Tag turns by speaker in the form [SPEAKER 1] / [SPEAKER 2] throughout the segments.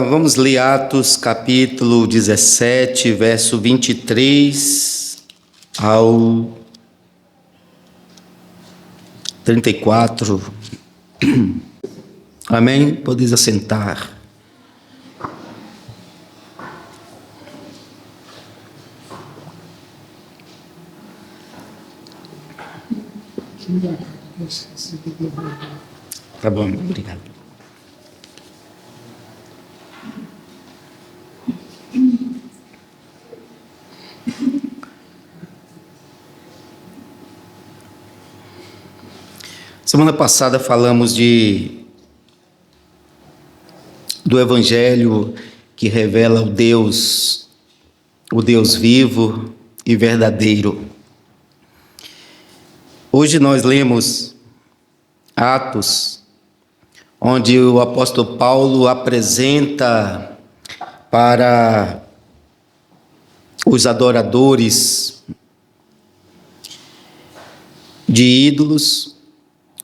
[SPEAKER 1] Vamos ler Atos capítulo 17, verso 23 ao 34. Amém? Podeis assentar. Tá bom, obrigado. Semana passada falamos do Evangelho que revela o Deus vivo e verdadeiro. Hoje nós lemos Atos, onde o apóstolo Paulo apresenta para os adoradores de ídolos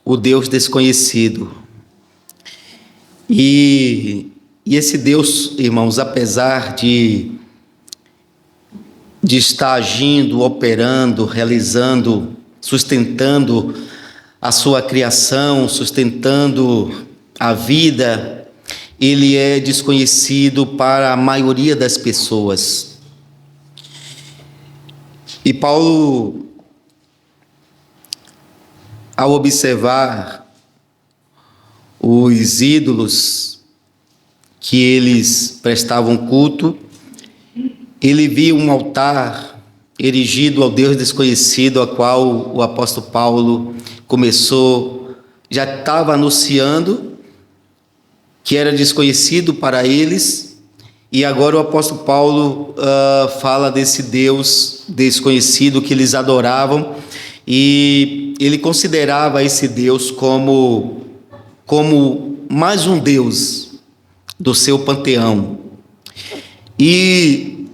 [SPEAKER 1] o Deus desconhecido. E esse Deus, irmãos, apesar de estar agindo, operando, realizando, sustentando a sua criação, sustentando a vida, ele é desconhecido para a maioria das pessoas. E Paulo, ao observar os ídolos que eles prestavam culto, ele viu um altar erigido ao Deus desconhecido, a qual o apóstolo Paulo já estava anunciando que era desconhecido para eles, e agora o apóstolo Paulo fala desse Deus desconhecido que eles adoravam, e ele considerava esse Deus como mais um Deus do seu panteão. E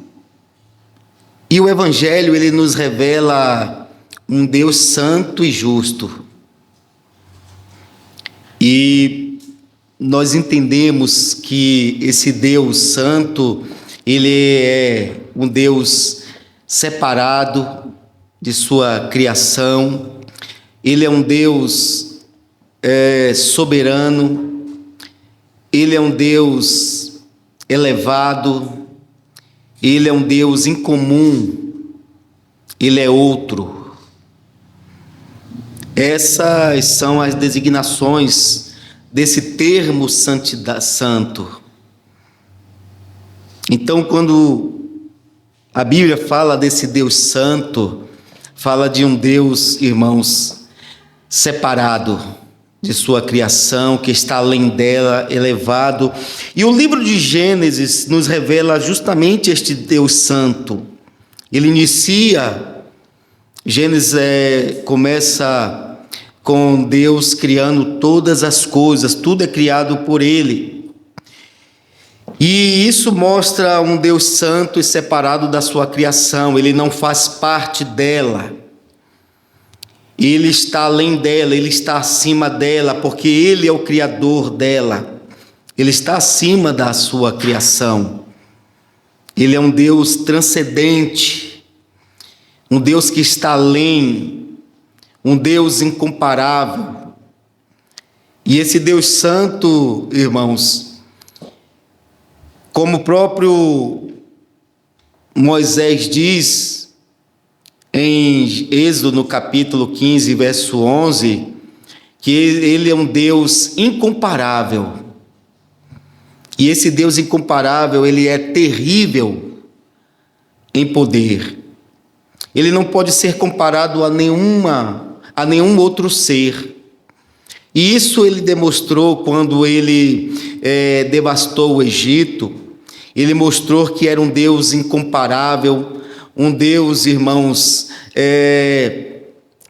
[SPEAKER 1] o Evangelho, ele nos revela um Deus santo e justo. E nós entendemos que esse Deus santo, ele é um Deus separado de sua criação. Ele é um Deus soberano. Ele é um Deus elevado. Ele é um Deus incomum. Ele é outro. Essas são as designações desse termo santidade, santo. Então, quando a Bíblia fala desse Deus santo, fala de um Deus, irmãos, separado de sua criação, que está além dela, elevado. E o livro de Gênesis nos revela justamente este Deus santo. Ele inicia, Gênesis começa com Deus criando todas as coisas, tudo é criado por Ele. E isso mostra um Deus santo e separado da sua criação. Ele não faz parte dela. Ele está além dela, Ele está acima dela, porque Ele é o Criador dela. Ele está acima da sua criação. Ele é um Deus transcendente, um Deus que está além, um Deus incomparável. E esse Deus santo, irmãos, como o próprio Moisés diz em Êxodo, no capítulo 15, verso 11, que ele é um Deus incomparável. E esse Deus incomparável, ele é terrível em poder. Ele não pode ser comparado a nenhum outro ser. E isso ele demonstrou quando ele devastou o Egito. Ele mostrou que era um Deus incomparável, um Deus, irmãos,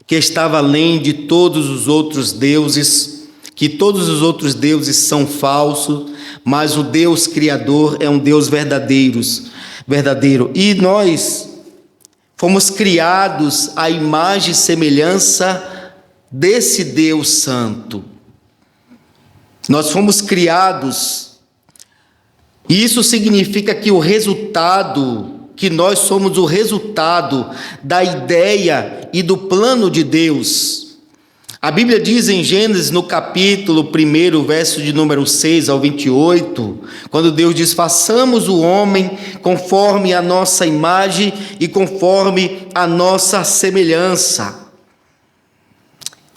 [SPEAKER 1] que estava além de todos os outros deuses, que todos os outros deuses são falsos, mas o Deus Criador é um Deus verdadeiro. E nós fomos criados à imagem e semelhança desse Deus santo. Nós fomos criados E isso significa que que nós somos o resultado da ideia e do plano de Deus. A Bíblia diz em Gênesis, no capítulo 1, verso de número 6 ao 28, quando Deus diz: façamos o homem conforme a nossa imagem e conforme a nossa semelhança.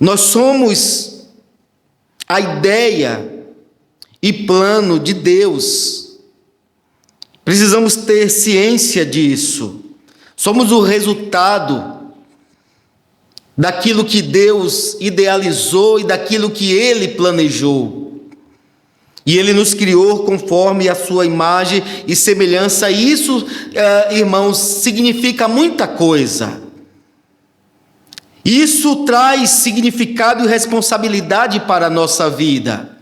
[SPEAKER 1] Nós somos a ideia e plano de Deus. Precisamos ter ciência disso. Somos o resultado daquilo que Deus idealizou e daquilo que Ele planejou. E Ele nos criou conforme a sua imagem e semelhança. E isso, irmãos, significa muita coisa. Isso traz significado e responsabilidade para a nossa vida.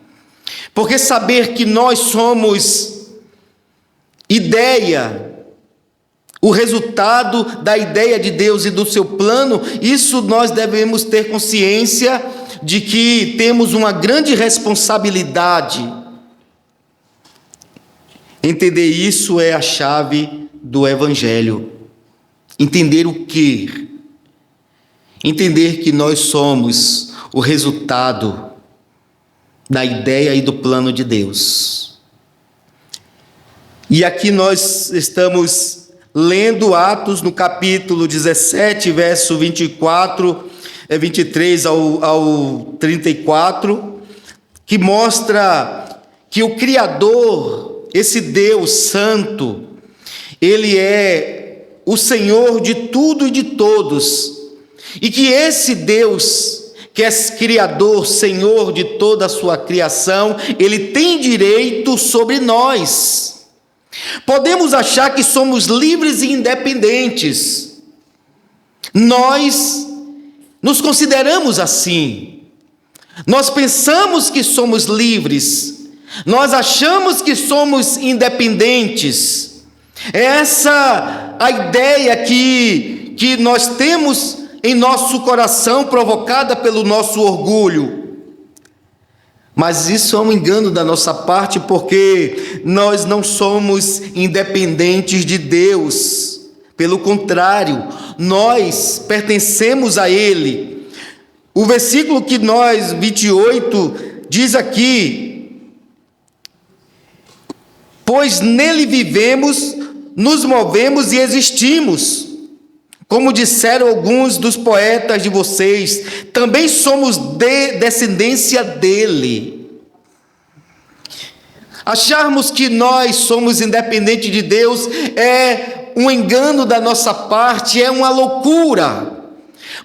[SPEAKER 1] Porque saber que nós somos ideia, o resultado da ideia de Deus e do seu plano, isso nós devemos ter consciência de que temos uma grande responsabilidade. Entender isso é a chave do Evangelho. Entender o quê? Entender que nós somos o resultado da ideia e do plano de Deus. E aqui nós estamos lendo Atos no capítulo 17, verso 23 ao 34, que mostra que o Criador, esse Deus santo, Ele é o Senhor de tudo e de todos, e que esse Deus, que é Criador, Senhor de toda a sua criação, Ele tem direito sobre nós. Podemos achar que somos livres e independentes. Nós nos consideramos assim. Nós pensamos que somos livres. Nós achamos que somos independentes. Essa é a ideia que nós temos em nosso coração, provocada pelo nosso orgulho. Mas isso é um engano da nossa parte, porque nós não somos independentes de Deus. Pelo contrário, nós pertencemos a Ele. O versículo 28, diz aqui: pois nele vivemos, nos movemos e existimos. Como disseram alguns dos poetas de vocês, também somos descendência dele. Acharmos que nós somos independentes de Deus é um engano da nossa parte, é uma loucura.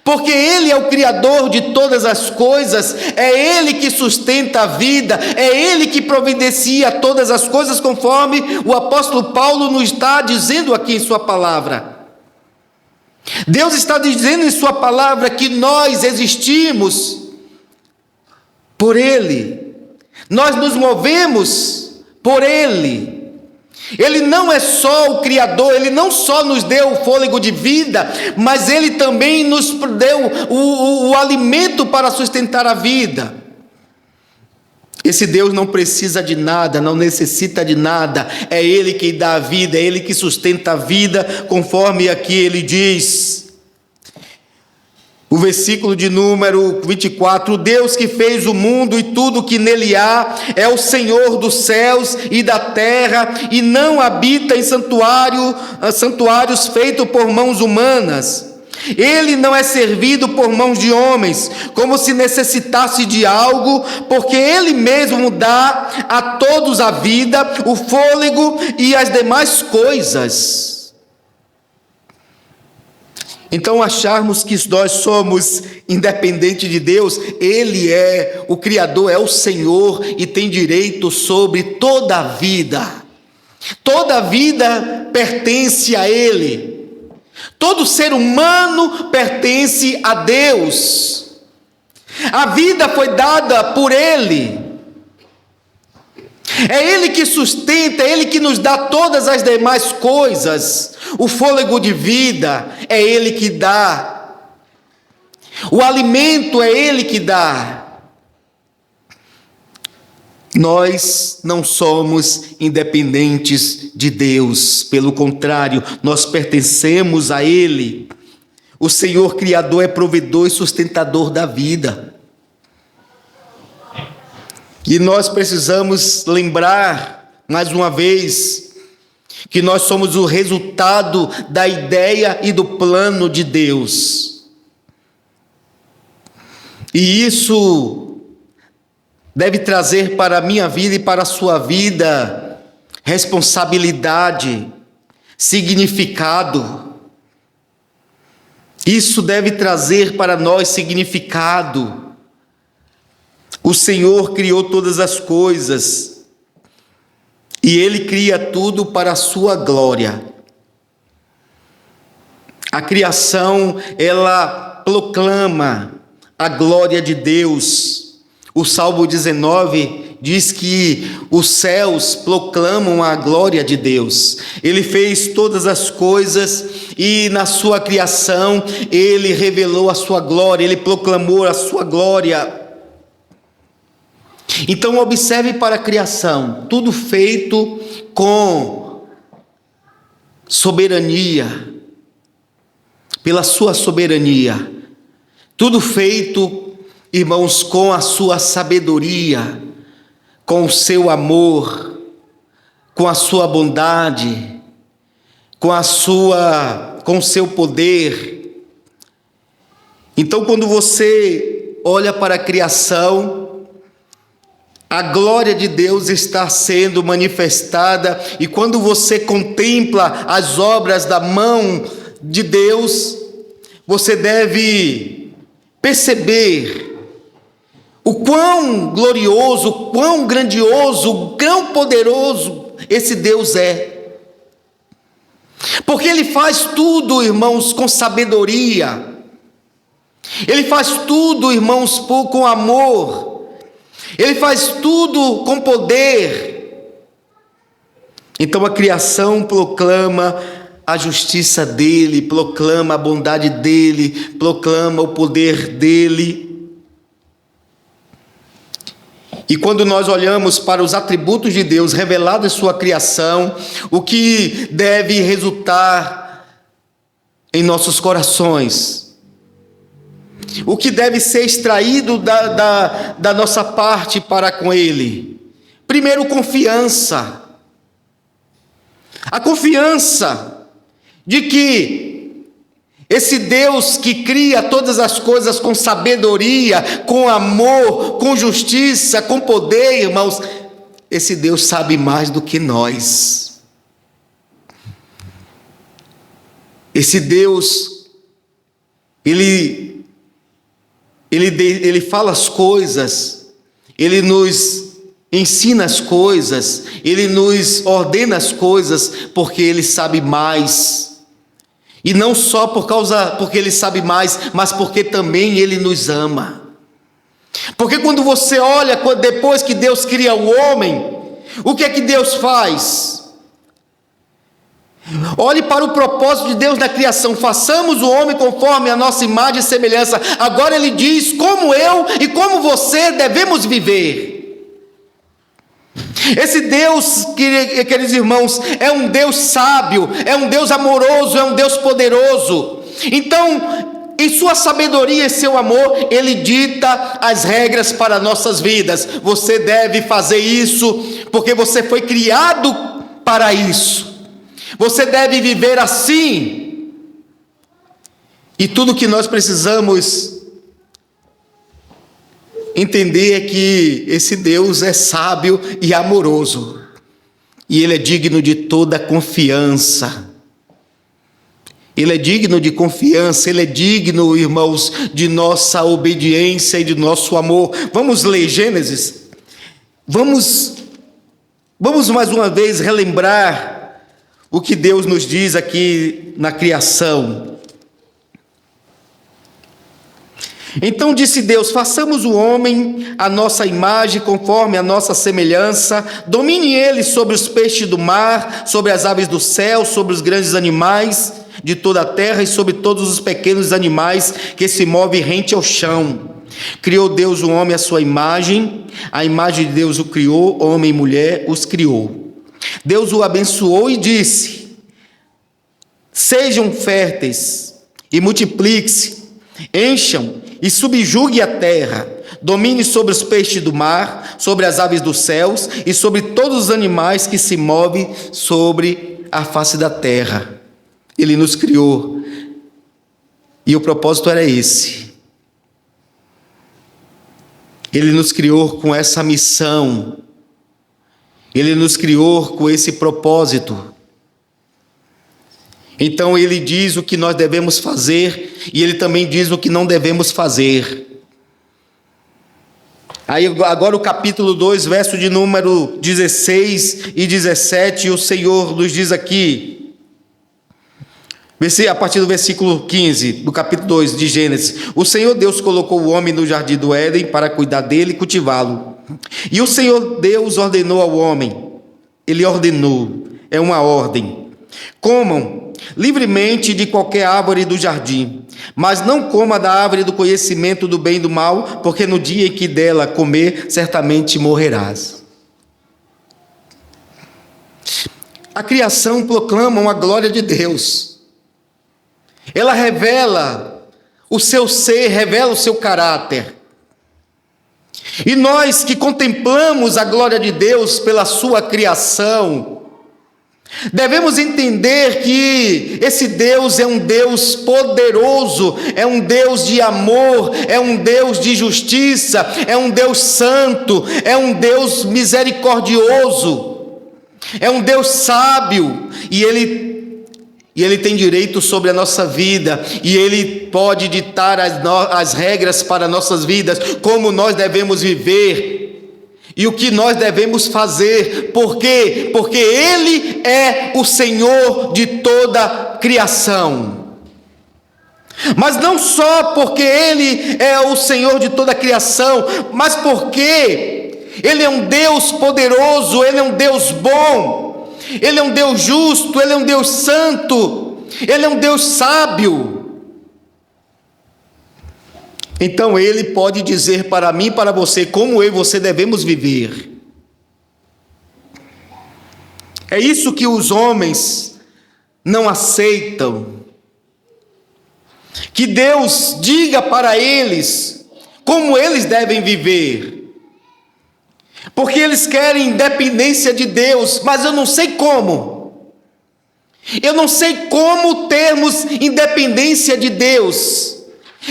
[SPEAKER 1] Porque Ele é o Criador de todas as coisas, é Ele que sustenta a vida, é Ele que providencia todas as coisas, conforme o apóstolo Paulo nos está dizendo aqui em sua palavra. Deus está dizendo em sua palavra que nós existimos por Ele, nós nos movemos por Ele. Ele não é só o Criador, Ele não só nos deu o fôlego de vida, mas Ele também nos deu o alimento para sustentar a vida. Esse Deus não precisa de nada, não necessita de nada, é Ele que dá a vida, é Ele que sustenta a vida, conforme aqui Ele diz. O versículo de número 24, o Deus que fez o mundo e tudo que nele há, é o Senhor dos céus e da terra, e não habita em santuários feitos por mãos humanas. Ele não é servido por mãos de homens, como se necessitasse de algo, porque Ele mesmo dá a todos a vida, o fôlego e as demais coisas. Então, acharmos que nós somos independentes de Deus, Ele é o Criador, é o Senhor e tem direito sobre toda a vida. Toda a vida pertence a Ele. Todo ser humano pertence a Deus. A vida foi dada por Ele. É Ele que sustenta, é Ele que nos dá todas as demais coisas. O fôlego de vida é Ele que dá. O alimento é Ele que dá. Nós não somos independentes de Deus, pelo contrário, nós pertencemos a Ele. O Senhor Criador é provedor e sustentador da vida. E nós precisamos lembrar, mais uma vez, que nós somos o resultado da ideia e do plano de Deus. E isso deve trazer para a minha vida e para a sua vida responsabilidade, significado. Isso deve trazer para nós significado. O Senhor criou todas as coisas e Ele cria tudo para a sua glória. A criação, ela proclama a glória de Deus. O Salmo 19 diz que os céus proclamam a glória de Deus. Ele fez todas as coisas e na sua criação Ele revelou a sua glória, Ele proclamou a sua glória. Então observe para a criação, tudo feito com soberania, pela sua soberania, tudo feito, irmãos, com a sua sabedoria, com o seu amor, com a sua bondade, com o seu poder. Então, quando você olha para a criação, a glória de Deus está sendo manifestada, e quando você contempla as obras da mão de Deus, você deve perceber o quão glorioso, o quão grandioso, o quão poderoso esse Deus é. Porque Ele faz tudo, irmãos, com sabedoria. Ele faz tudo, irmãos, com amor. Ele faz tudo com poder. Então a criação proclama a justiça dEle, proclama a bondade dEle, proclama o poder dEle. E quando nós olhamos para os atributos de Deus revelados em sua criação, o que deve resultar em nossos corações? O que deve ser extraído da nossa parte para com Ele? Primeiro, confiança. A confiança de que esse Deus que cria todas as coisas com sabedoria, com amor, com justiça, com poder, irmãos, esse Deus sabe mais do que nós. Esse Deus, Ele fala as coisas, Ele nos ensina as coisas, Ele nos ordena as coisas, porque Ele sabe mais. E não só porque Ele sabe mais, mas porque também Ele nos ama. Porque quando você olha, depois que Deus cria o homem, o que é que Deus faz? Olhe para o propósito de Deus na criação: façamos o homem conforme a nossa imagem e semelhança. Agora Ele diz como eu e como você devemos viver. Esse Deus, queridos irmãos, é um Deus sábio, é um Deus amoroso, é um Deus poderoso. Então, em sua sabedoria e seu amor, Ele dita as regras para nossas vidas. Você deve fazer isso, porque você foi criado para isso. Você deve viver assim. E tudo que nós precisamos entender é que esse Deus é sábio e amoroso, e Ele é digno de toda confiança. Ele é digno de confiança, Ele é digno, irmãos, de nossa obediência e de nosso amor. Vamos ler Gênesis. Vamos mais uma vez relembrar o que Deus nos diz aqui na criação. Então disse Deus: façamos o homem à nossa imagem, conforme a nossa semelhança, domine ele sobre os peixes do mar, sobre as aves do céu, sobre os grandes animais de toda a terra e sobre todos os pequenos animais que se movem rente ao chão. Criou Deus o homem à sua imagem, a imagem de Deus o criou, homem e mulher os criou. Deus o abençoou e disse: sejam férteis e multipliquem-se, encham e subjuguem a terra, domine sobre os peixes do mar, sobre as aves dos céus e sobre todos os animais que se movem sobre a face da terra. Ele nos criou e o propósito era esse. Ele nos criou com essa missão. Ele nos criou com esse propósito. Então ele diz o que nós devemos fazer e ele também diz o que não devemos fazer. Aí agora o capítulo 2, verso de número 16 e 17, o Senhor nos diz aqui, a partir do versículo 15, do capítulo 2 de Gênesis: o Senhor Deus colocou o homem no jardim do Éden para cuidar dele e cultivá-lo. E o Senhor Deus ordenou ao homem, ele ordenou, é uma ordem: comam livremente de qualquer árvore do jardim, mas não coma da árvore do conhecimento do bem e do mal, porque no dia em que dela comer, certamente morrerás. A criação proclama a glória de Deus. Ela revela o seu ser, revela o seu caráter. E nós que contemplamos a glória de Deus pela sua criação, devemos entender que esse Deus é um Deus poderoso, é um Deus de amor, é um Deus de justiça, é um Deus santo, é um Deus misericordioso, é um Deus sábio, e Ele tem direito sobre a nossa vida, e Ele pode ditar as regras para nossas vidas, como nós devemos viver, e o que nós devemos fazer. Por quê? Porque Ele é o Senhor de toda a criação. Mas não só porque Ele é o Senhor de toda a criação, mas porque Ele é um Deus poderoso, Ele é um Deus bom, Ele é um Deus justo, Ele é um Deus santo, Ele é um Deus sábio. Então Ele pode dizer para mim e para você como eu e você devemos viver. É isso que os homens não aceitam. Que Deus diga para eles como eles devem viver. Porque eles querem independência de Deus, mas eu não sei como. Eu não sei como termos independência de Deus.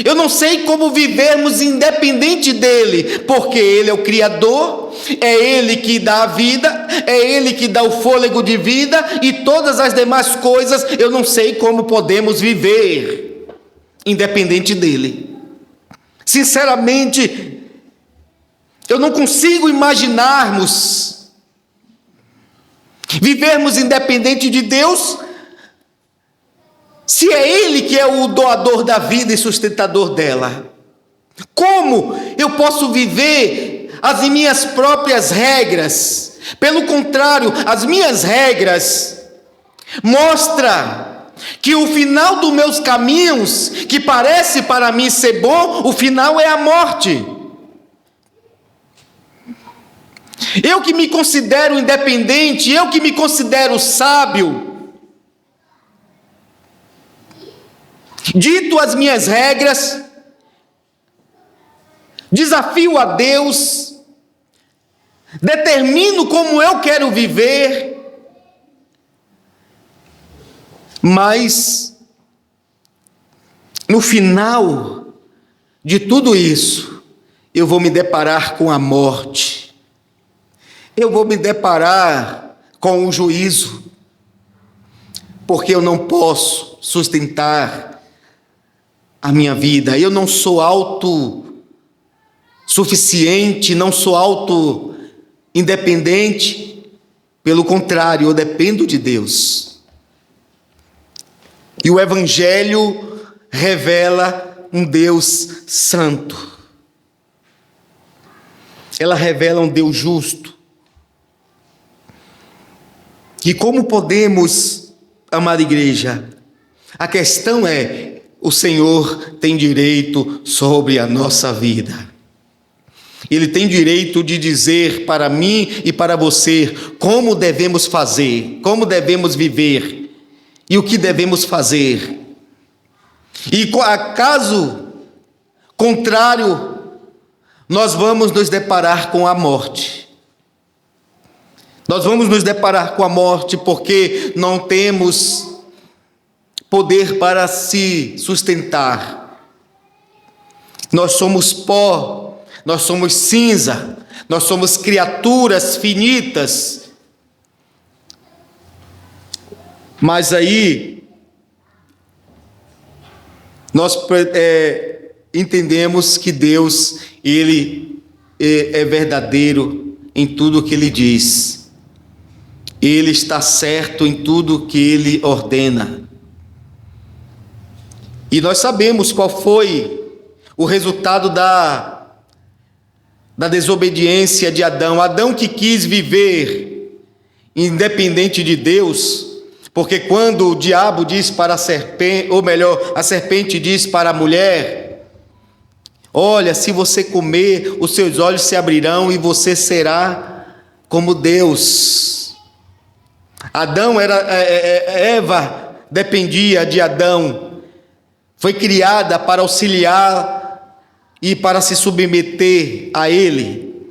[SPEAKER 1] Eu não sei como vivermos independente dEle, porque Ele é o Criador, é Ele que dá a vida, é Ele que dá o fôlego de vida, e todas as demais coisas eu não sei como podemos viver independente dEle. Sinceramente, eu não consigo imaginarmos vivermos independente de Deus, se é Ele que é o doador da vida e sustentador dela. Como eu posso viver as minhas próprias regras? Pelo contrário, as minhas regras mostram que o final dos meus caminhos, que parece para mim ser bom, o final é a morte. Eu que me considero independente, eu que me considero sábio, dito as minhas regras, desafio a Deus, determino como eu quero viver, mas no final de tudo isso, eu vou me deparar com a morte, eu vou me deparar com o juízo, porque eu não posso sustentar a minha vida, eu não sou autossuficiente, não sou independente, pelo contrário, eu dependo de Deus. E o Evangelho revela um Deus santo, ela revela um Deus justo. E como podemos amar a igreja? A questão é o Senhor tem direito sobre a nossa vida. Ele tem direito de dizer para mim e para você como devemos fazer, como devemos viver e o que devemos fazer. E caso contrário, nós vamos nos deparar com a morte. Nós vamos nos deparar com a morte porque não temos poder para se sustentar. Nós somos pó, nós somos cinza, nós somos criaturas finitas. Mas aí nós entendemos que Deus, Ele é verdadeiro em tudo o que Ele diz. Ele está certo em tudo o que Ele ordena. E nós sabemos qual foi o resultado da desobediência de Adão. Adão que quis viver independente de Deus, porque quando o diabo diz para a serpente, ou melhor, a serpente diz para a mulher: olha, se você comer, os seus olhos se abrirão e você será como Deus. Eva dependia de Adão. Foi criada para auxiliar e para se submeter a ele,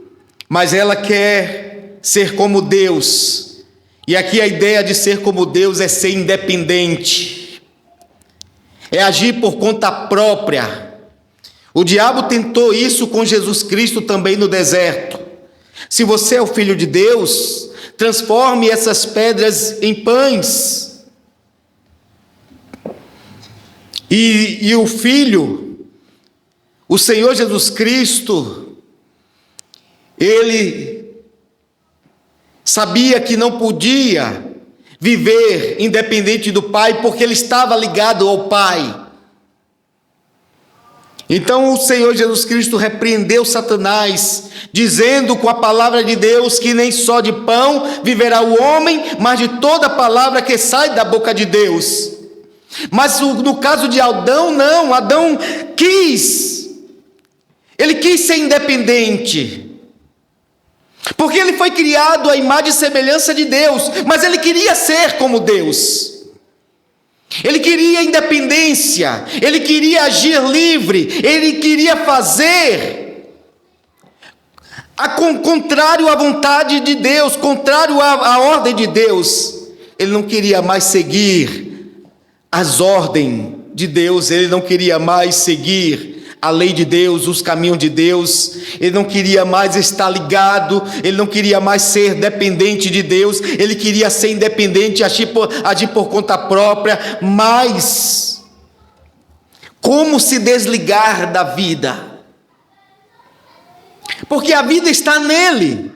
[SPEAKER 1] mas ela quer ser como Deus. E aqui a ideia de ser como Deus é ser independente, é agir por conta própria. O diabo tentou isso com Jesus Cristo também no deserto. Se você é o Filho de Deus, transforme essas pedras em pães. E o Filho, o Senhor Jesus Cristo, Ele sabia que não podia viver independente do Pai, porque Ele estava ligado ao Pai. Então o Senhor Jesus Cristo repreendeu Satanás, dizendo com a palavra de Deus que nem só de pão viverá o homem, mas de toda palavra que sai da boca de Deus. Mas no caso de Adão, não. Adão ele quis ser independente, porque ele foi criado à imagem e semelhança de Deus, mas ele queria ser como Deus. Ele queria independência, ele queria agir livre, ele queria fazer contrário à vontade de Deus, contrário à ordem de Deus. Ele não queria mais seguir as ordens de Deus, ele não queria mais seguir a lei de Deus, os caminhos de Deus, ele não queria mais estar ligado, ele não queria mais ser dependente de Deus, ele queria ser independente, agir por conta própria. Mas como se desligar da vida? Porque a vida está nele.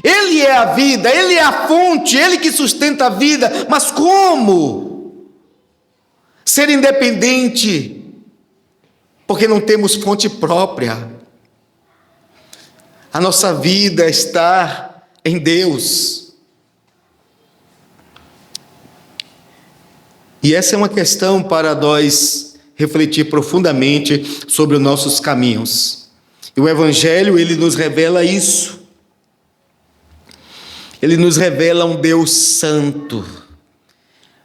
[SPEAKER 1] Ele é a vida, ele é a fonte, ele que sustenta a vida. Mas como ser independente? Porque não temos fonte própria. A nossa vida está em Deus. E essa é uma questão para nós refletir profundamente sobre os nossos caminhos. E o Evangelho, ele nos revela isso. Ele nos revela um Deus santo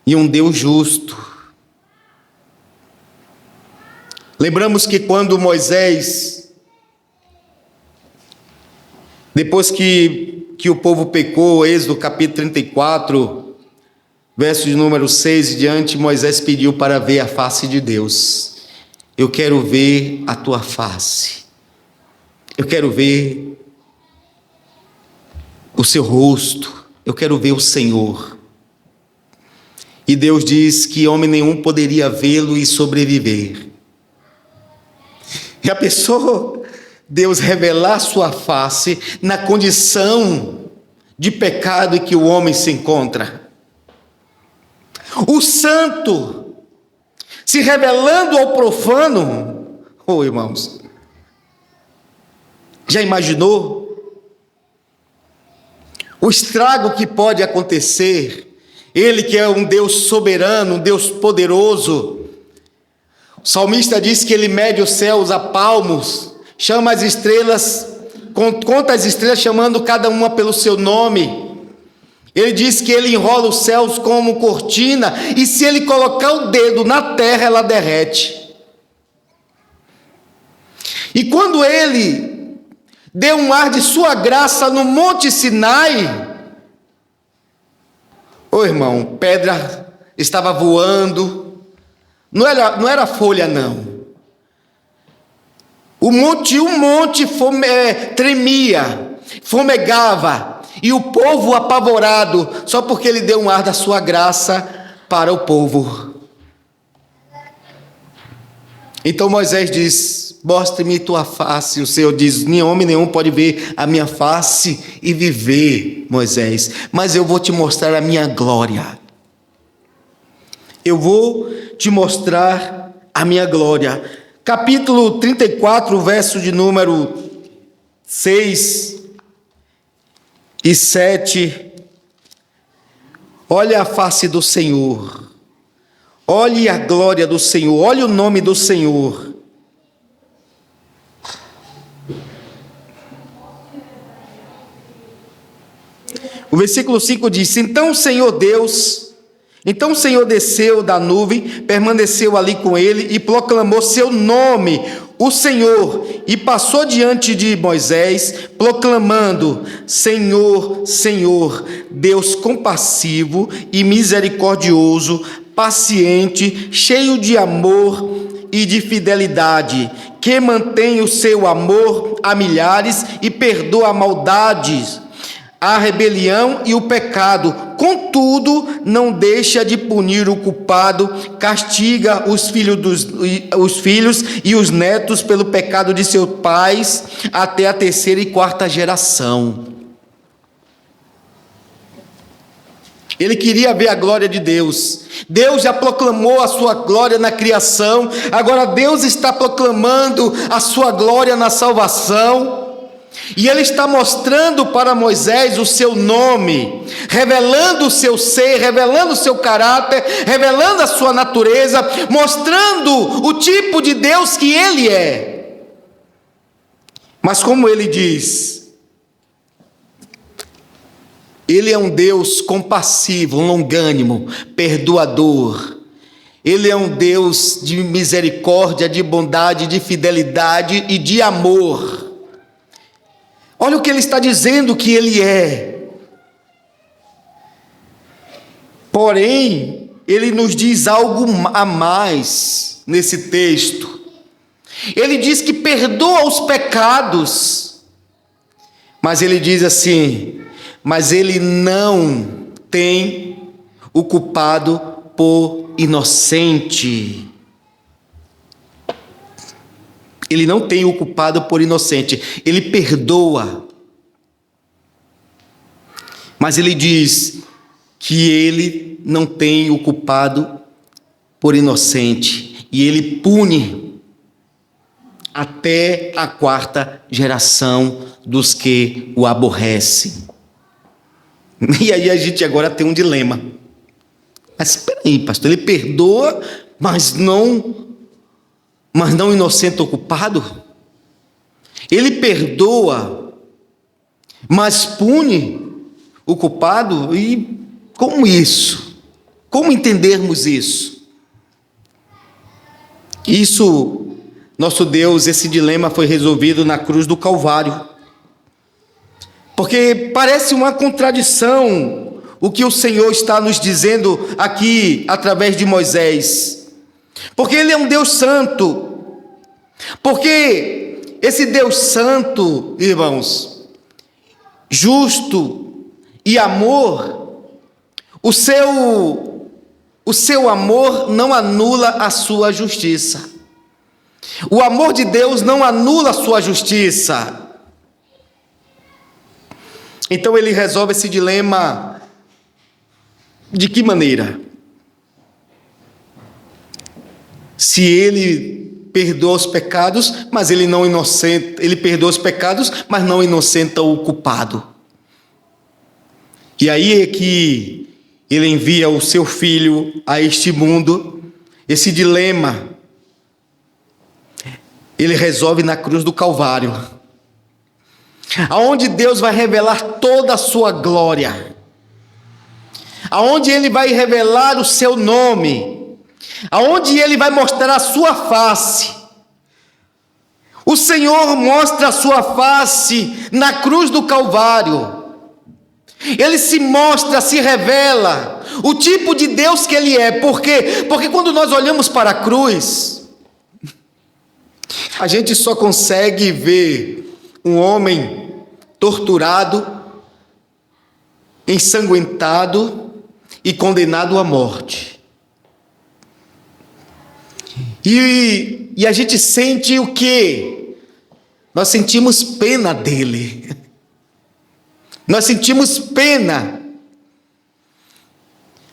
[SPEAKER 1] e um Deus justo. Lembramos que quando Moisés, depois que o povo pecou, Êxodo capítulo 34, verso de número 6 e diante, Moisés pediu para ver a face de Deus. Eu quero ver a tua face. Eu quero ver o seu rosto. Eu quero ver o Senhor. E Deus diz que homem nenhum poderia vê-lo e sobreviver. E a pessoa, Deus revelar sua face na condição de pecado em que o homem se encontra. O santo se revelando ao profano. Oh, irmãos, já imaginou o estrago que pode acontecer? Ele que é um Deus soberano, um Deus poderoso, O salmista diz que ele mede os céus a palmos, chama as estrelas, conta as estrelas chamando cada uma pelo seu nome. Ele diz que ele enrola os céus como cortina, e se ele colocar o dedo na terra, ela derrete. E quando ele deu um ar de sua graça no Monte Sinai, irmão, pedra estava voando, não era folha não. O monte tremia, fumegava, e o povo apavorado, só porque ele deu um ar da sua graça para o povo. Então Moisés diz: mostre-me tua face. O Senhor diz: nem homem nenhum pode ver a minha face e viver, Moisés, mas eu vou te mostrar a minha glória. Eu vou te mostrar a minha glória. Capítulo 34, verso de número 6 e 7. Olha a face do Senhor, olhe a glória do Senhor, olhe o nome do Senhor. O versículo 5 diz: Então o Senhor desceu da nuvem, permaneceu ali com ele e proclamou seu nome, o Senhor, e passou diante de Moisés, proclamando: Senhor, Senhor, Deus compassivo e misericordioso, paciente, cheio de amor e de fidelidade, que mantém o seu amor a milhares e perdoa maldades, a rebelião e o pecado, contudo, não deixa de punir o culpado, castiga os filhos e os netos pelo pecado de seus pais, até a terceira e quarta geração. Ele queria ver a glória de Deus. Deus já proclamou a sua glória na criação, agora Deus está proclamando a sua glória na salvação. E ele está mostrando para Moisés o seu nome, revelando o seu ser, revelando o seu caráter, revelando a sua natureza, mostrando o tipo de Deus que ele é. Mas como ele diz, ele é um Deus compassivo, longânimo, perdoador. Ele é um Deus de misericórdia, de bondade, de fidelidade e de amor. Olha o que ele está dizendo que ele é. Porém, ele nos diz algo a mais nesse texto. Ele diz que perdoa os pecados, mas ele diz assim: mas ele não tem o culpado por inocente. Ele não tem o culpado por inocente, ele perdoa. Mas ele diz que ele não tem o culpado por inocente, e ele pune até a quarta geração dos que o aborrecem. E aí a gente agora tem um dilema. Mas espera aí, pastor, ele perdoa, mas não inocenta o culpado? Ele perdoa, mas pune o culpado? E como isso? Como entendermos isso? Isso, nosso Deus, esse dilema foi resolvido na cruz do Calvário. Porque parece uma contradição o que o Senhor está nos dizendo aqui através de Moisés. Porque ele é um Deus santo. Porque esse Deus santo, irmãos, justo e amor, o seu amor não anula a sua justiça. O amor de Deus não anula a sua justiça. Então ele resolve esse dilema de que maneira? Se ele perdoa os pecados, mas ele não inocenta, ele perdoa os pecados, mas não inocenta o culpado. E aí é que ele envia o seu filho a este mundo. Esse dilema ele resolve na cruz do Calvário, aonde Deus vai revelar toda a sua glória, aonde ele vai revelar o seu nome, aonde ele vai mostrar a sua face. O Senhor mostra a sua face na cruz do Calvário. Ele se mostra, se revela o tipo de Deus que ele é. Por quê? Porque quando nós olhamos para a cruz, a gente só consegue ver um homem torturado, ensanguentado e condenado à morte. E a gente sente o quê? Nós sentimos pena dele. Nós sentimos pena.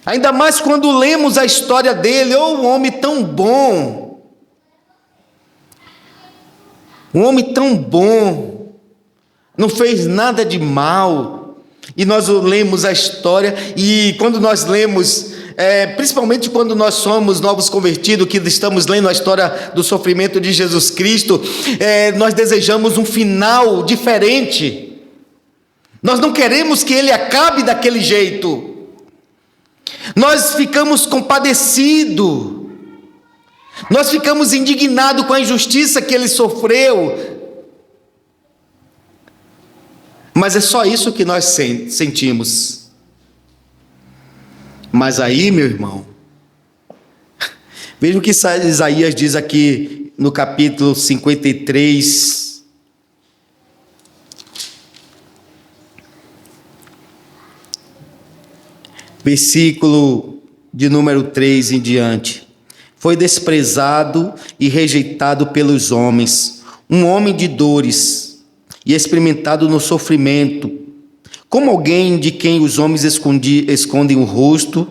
[SPEAKER 1] Ainda mais quando lemos a história dele. Oh, um homem tão bom. Um homem tão bom. Não fez nada de mal. E nós lemos a história. E quando nós lemos, principalmente quando nós somos novos convertidos, que estamos lendo a história do sofrimento de Jesus Cristo, nós desejamos um final diferente. Nós não queremos que ele acabe daquele jeito. Nós ficamos compadecidos. Nós ficamos indignados com a injustiça que ele sofreu. Mas é só isso que nós sentimos. Mas aí, meu irmão, veja o que Isaías diz aqui no capítulo 53. Versículo de número 3 em diante. Foi desprezado e rejeitado pelos homens, um homem de dores e experimentado no sofrimento, como alguém de quem os homens escondem o rosto.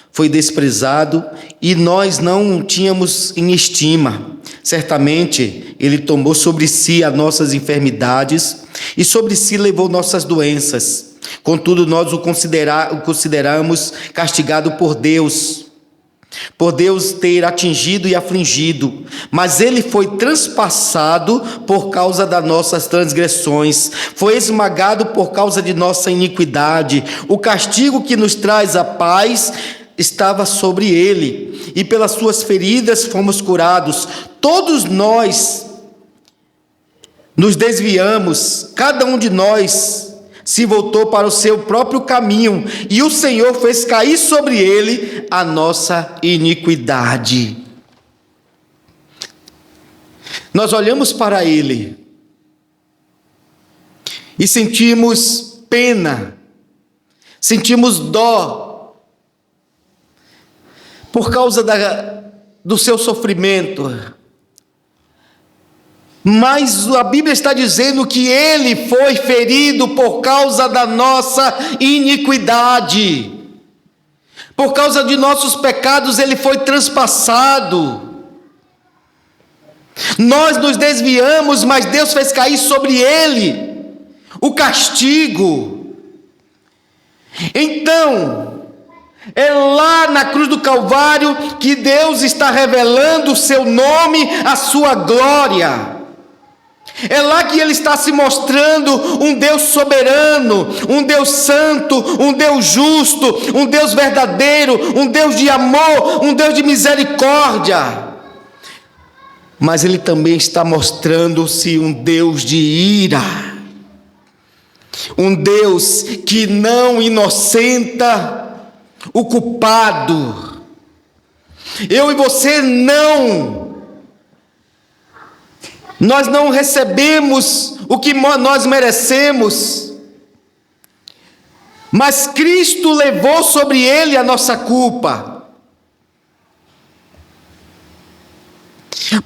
[SPEAKER 1] Foi desprezado e nós não o tínhamos em estima. Certamente ele tomou sobre si as nossas enfermidades e sobre si levou nossas doenças. Contudo, nós o consideramos castigado por Deus ter atingido e afligido, mas ele foi transpassado por causa das nossas transgressões, foi esmagado por causa de nossa iniquidade. O castigo que nos traz a paz estava sobre ele, e pelas suas feridas fomos curados. Todos nós nos desviamos, cada um de nós se voltou para o seu próprio caminho, e o Senhor fez cair sobre ele a nossa iniquidade. Nós olhamos para ele e sentimos pena, sentimos dó, por causa do seu sofrimento. Mas a Bíblia está dizendo que ele foi ferido por causa da nossa iniquidade. Por causa de nossos pecados ele foi transpassado. Nós nos desviamos, mas Deus fez cair sobre ele o castigo. Então, é lá na cruz do Calvário que Deus está revelando o seu nome, a sua glória. É lá que ele está se mostrando um Deus soberano, um Deus santo, um Deus justo, um Deus verdadeiro, um Deus de amor, um Deus de misericórdia. Mas ele também está mostrando-se um Deus de ira, um Deus que não inocenta o culpado. Eu e você nós não recebemos o que nós merecemos, mas Cristo levou sobre ele a nossa culpa.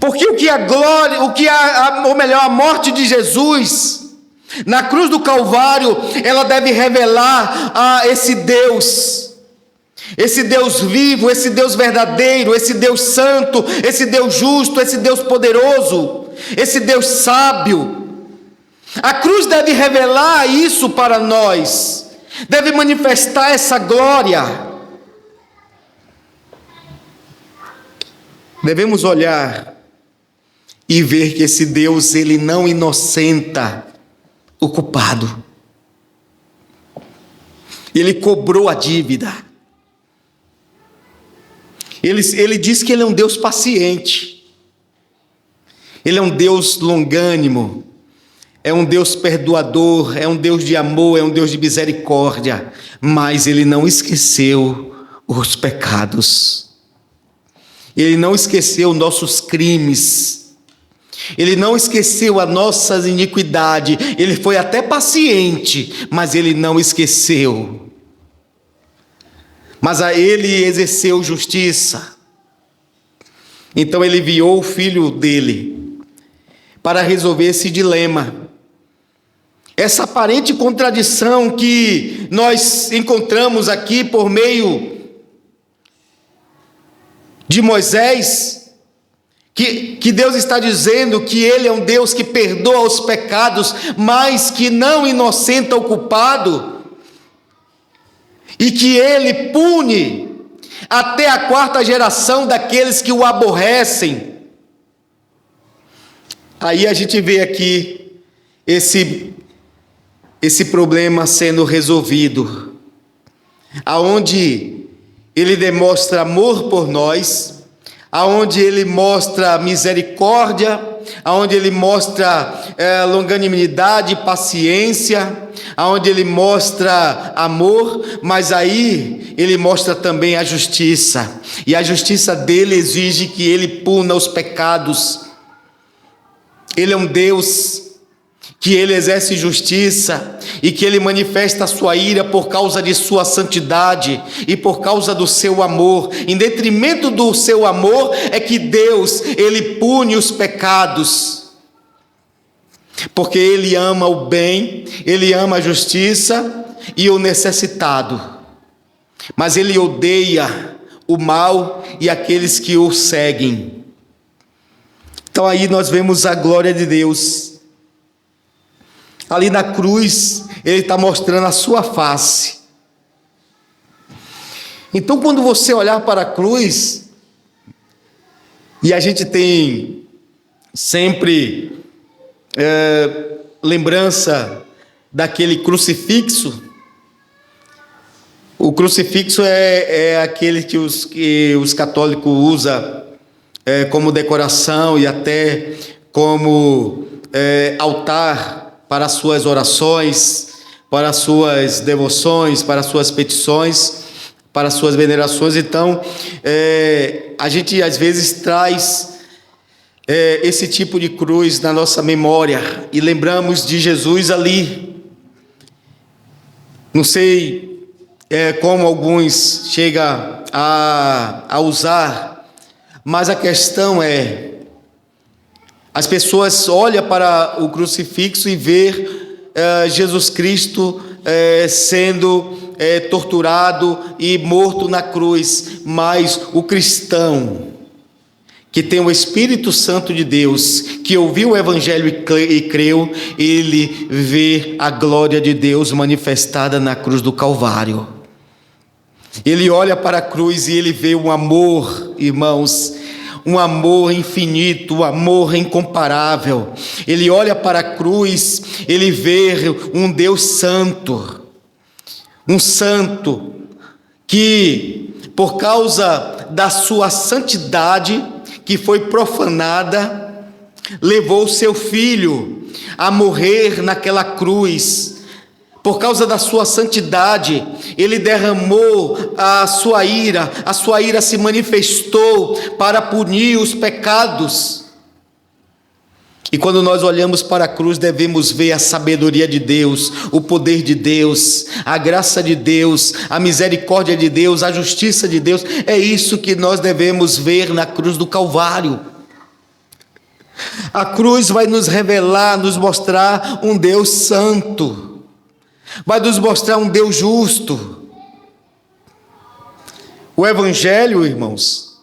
[SPEAKER 1] Porque a morte de Jesus na cruz do Calvário, ela deve revelar a esse Deus vivo, esse Deus verdadeiro, esse Deus santo, esse Deus justo, esse Deus poderoso, esse Deus sábio. A cruz deve revelar isso para nós, deve manifestar essa glória. Devemos olhar e ver que esse Deus, ele não inocenta o culpado. Ele cobrou a dívida. Ele diz que ele é um Deus paciente. Ele é um Deus longânimo. É um Deus perdoador, é um Deus de amor, é um Deus de misericórdia. Mas ele não esqueceu os pecados. Ele não esqueceu nossos crimes. Ele não esqueceu a nossa iniquidade. Ele foi até paciente, mas ele não esqueceu. Mas a ele exerceu justiça. Então ele enviou o filho dele para resolver esse dilema. Essa aparente contradição que nós encontramos aqui por meio de Moisés, que Deus está dizendo que ele é um Deus que perdoa os pecados, mas que não inocenta o culpado, e que ele pune até a 4ª geração daqueles que o aborrecem. Aí a gente vê aqui esse problema sendo resolvido, aonde ele demonstra amor por nós, aonde ele mostra misericórdia, aonde ele mostra longanimidade, paciência, aonde ele mostra amor, mas aí ele mostra também a justiça, e a justiça dele exige que ele puna os pecados. Ele é um Deus que ele exerce justiça e que ele manifesta a sua ira por causa de sua santidade e por causa do seu amor. Em detrimento do seu amor é que Deus, ele pune os pecados, porque ele ama o bem, ele ama a justiça e o necessitado, mas ele odeia o mal e aqueles que o seguem. Então aí nós vemos a glória de Deus. Ali na cruz, ele está mostrando a sua face. Então, quando você olhar para a cruz, e a gente tem sempre lembrança daquele crucifixo. O crucifixo é aquele que os católicos usam como decoração e até como altar para as suas orações, para as suas devoções, para as suas petições, para as suas venerações. Então, a gente às vezes traz esse tipo de cruz na nossa memória e lembramos de Jesus ali. Não sei como alguns chegam a usar, mas a questão é: as pessoas olham para o crucifixo e vê Jesus Cristo sendo torturado e morto na cruz, mas o cristão que tem o Espírito Santo de Deus, que ouviu o Evangelho e creu, ele vê a glória de Deus manifestada na cruz do Calvário. Ele olha para a cruz e ele vê um amor, irmãos, um amor infinito, um amor incomparável. Ele olha para a cruz, ele vê um Deus santo, um santo que, por causa da sua santidade, que foi profanada, levou o seu filho a morrer naquela cruz. Por causa da sua santidade, ele derramou a sua ira se manifestou para punir os pecados. E quando nós olhamos para a cruz, devemos ver a sabedoria de Deus, o poder de Deus, a graça de Deus, a misericórdia de Deus, a justiça de Deus. É isso que nós devemos ver na cruz do Calvário. A cruz vai nos revelar, nos mostrar um Deus santo, vai nos mostrar um Deus justo. O Evangelho, irmãos,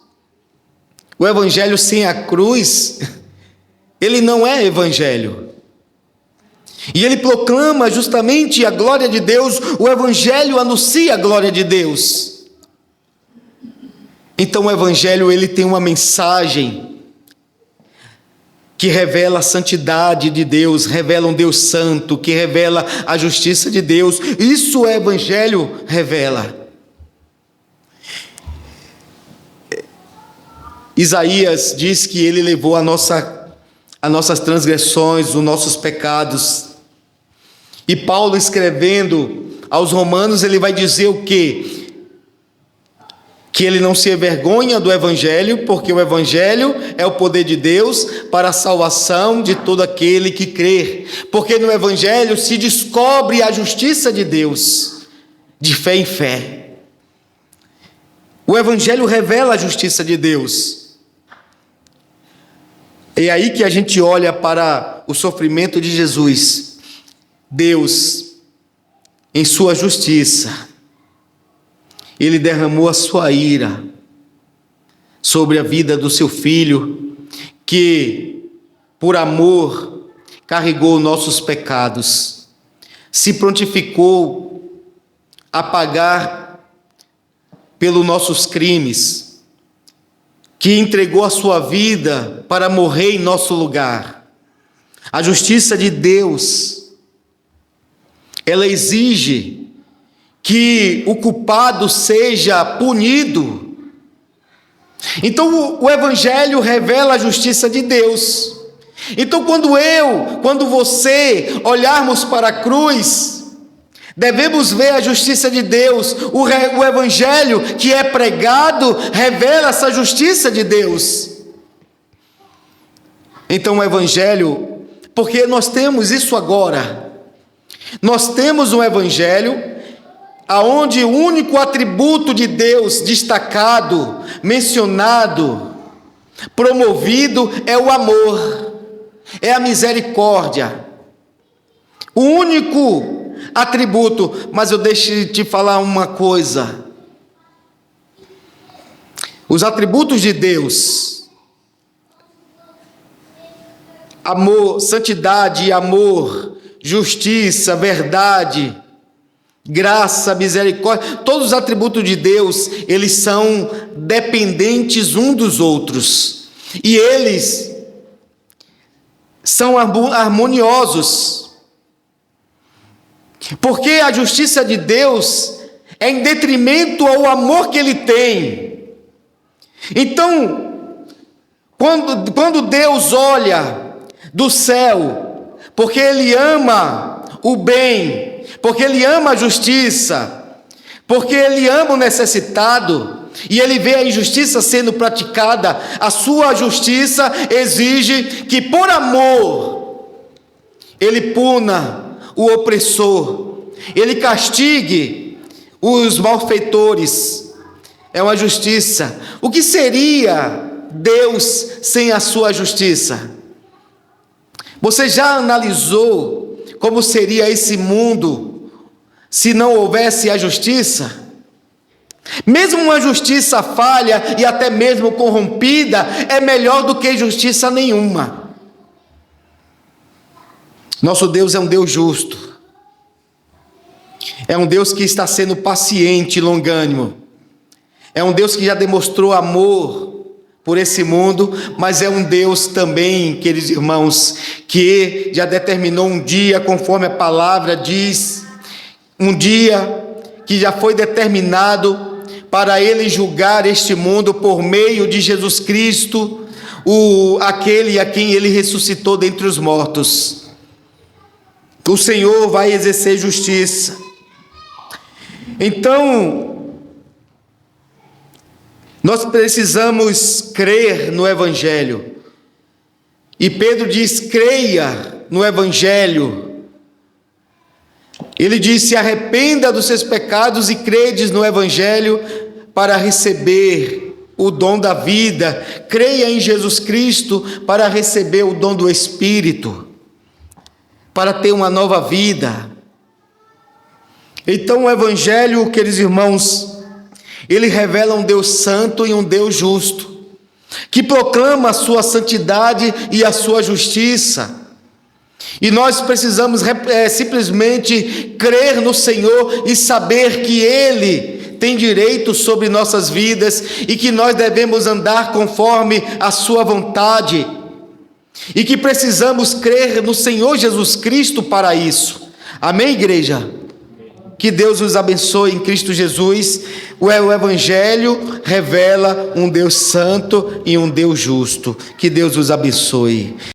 [SPEAKER 1] o Evangelho sem a cruz, ele não é Evangelho. E ele proclama justamente a glória de Deus, o Evangelho anuncia a glória de Deus. Então o Evangelho, ele tem uma mensagem que revela a santidade de Deus, revela um Deus santo, que revela a justiça de Deus. Isso o Evangelho revela. Isaías diz que ele levou as nossas transgressões, os nossos pecados. E Paulo, escrevendo aos Romanos, ele vai dizer o quê? Que ele não se envergonha do Evangelho, porque o Evangelho é o poder de Deus para a salvação de todo aquele que crer. Porque no Evangelho se descobre a justiça de Deus, de fé em fé. O Evangelho revela a justiça de Deus. É aí que a gente olha para o sofrimento de Jesus. Deus, em sua justiça, Ele derramou a sua ira sobre a vida do seu Filho, que, por amor, carregou nossos pecados, se prontificou a pagar pelos nossos crimes, que entregou a sua vida para morrer em nosso lugar. A justiça de Deus, ela exige que o culpado seja punido. Então o Evangelho revela a justiça de Deus. Então quando você olharmos para a cruz, devemos ver a justiça de Deus. O Evangelho que é pregado revela essa justiça de Deus. Então o Evangelho, porque nós temos isso agora, nós temos um Evangelho aonde o único atributo de Deus destacado, mencionado, promovido é o amor, é a misericórdia. O único atributo. Mas eu deixo te falar uma coisa. Os atributos de Deus, amor, santidade, amor, justiça, verdade, graça, misericórdia, todos os atributos de Deus, eles são dependentes uns dos outros, e eles são harmoniosos, porque a justiça de Deus é em detrimento ao amor que Ele tem. Então, quando Deus olha do céu, porque Ele ama o bem, porque Ele ama a justiça, porque Ele ama o necessitado, e Ele vê a injustiça sendo praticada, a sua justiça exige que por amor Ele puna o opressor, Ele castigue os malfeitores. É uma justiça. O que seria Deus sem a sua justiça? Você já analisou como seria esse mundo se não houvesse a justiça? Mesmo uma justiça falha e até mesmo corrompida é melhor do que justiça nenhuma. Nosso Deus é um Deus justo. É um Deus que está sendo paciente e longânimo. É um Deus que já demonstrou amor por esse mundo, mas é um Deus também, queridos irmãos, que já determinou um dia, conforme a palavra diz, um dia que já foi determinado para Ele julgar este mundo por meio de Jesus Cristo, aquele a quem Ele ressuscitou dentre os mortos. O Senhor vai exercer justiça. Então, nós precisamos crer no Evangelho. E Pedro diz: creia no Evangelho. Ele diz: se arrependa dos seus pecados e credes no Evangelho para receber o dom da vida. Creia em Jesus Cristo para receber o dom do Espírito, para ter uma nova vida. Então o Evangelho, queridos irmãos, ele revela um Deus santo e um Deus justo, que proclama a sua santidade e a sua justiça. E nós precisamos simplesmente crer no Senhor e saber que Ele tem direito sobre nossas vidas e que nós devemos andar conforme a sua vontade. E que precisamos crer no Senhor Jesus Cristo para isso. Amém, igreja? Que Deus os abençoe em Cristo Jesus. O Evangelho revela um Deus santo e um Deus justo. Que Deus os abençoe.